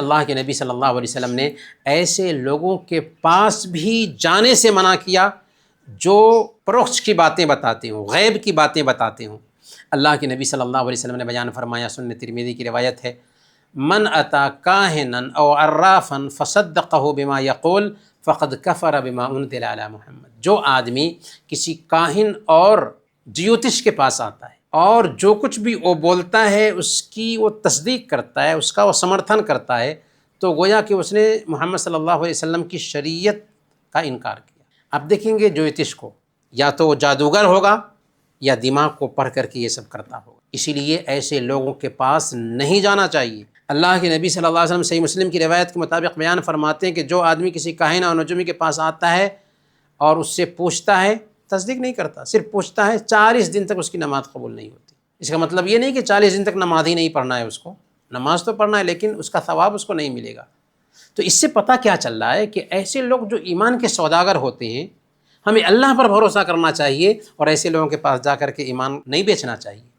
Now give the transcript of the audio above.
اللہ کے نبی صلی اللہ علیہ وسلم نے ایسے لوگوں کے پاس بھی جانے سے منع کیا جو پروکش کی باتیں بتاتے ہوں، غیب کی باتیں بتاتے ہوں۔ اللہ کے نبی صلی اللہ علیہ وسلم نے بیان فرمایا، سنن ترمذی کی روایت ہے، من اتا کاہنا او عرافا فصدقہ بما یقول فقد کفر بما انزل علی محمد۔ جو آدمی کسی کاہن اور جیوتش کے پاس آتا ہے اور جو کچھ بھی وہ بولتا ہے اس کی وہ تصدیق کرتا ہے، اس کا وہ سمرتھن کرتا ہے، تو گویا کہ اس نے محمد صلی اللہ علیہ وسلم کی شریعت کا انکار کیا۔ اب دیکھیں گے جیوتش کو، یا تو وہ جادوگر ہوگا یا دماغ کو پڑھ کر کے یہ سب کرتا ہوگا، اسی لیے ایسے لوگوں کے پاس نہیں جانا چاہیے۔ اللہ کے نبی صلی اللہ علیہ وسلم صحیح مسلم کی روایت کے مطابق بیان فرماتے ہیں کہ جو آدمی کسی کاہن اور نجومی کے پاس آتا ہے اور اس سے پوچھتا ہے، تصدیق نہیں کرتا، صرف پوچھتا ہے، 40 دن تک اس کی نماز قبول نہیں ہوتی۔ اس کا مطلب یہ نہیں کہ 40 دن تک نماز ہی نہیں پڑھنا ہے، اس کو نماز تو پڑھنا ہے لیکن اس کا ثواب اس کو نہیں ملے گا۔ تو اس سے پتہ کیا چل رہا ہے کہ ایسے لوگ جو ایمان کے سوداگر ہوتے ہیں، ہمیں اللہ پر بھروسہ کرنا چاہیے اور ایسے لوگوں کے پاس جا کر کے ایمان نہیں بیچنا چاہیے۔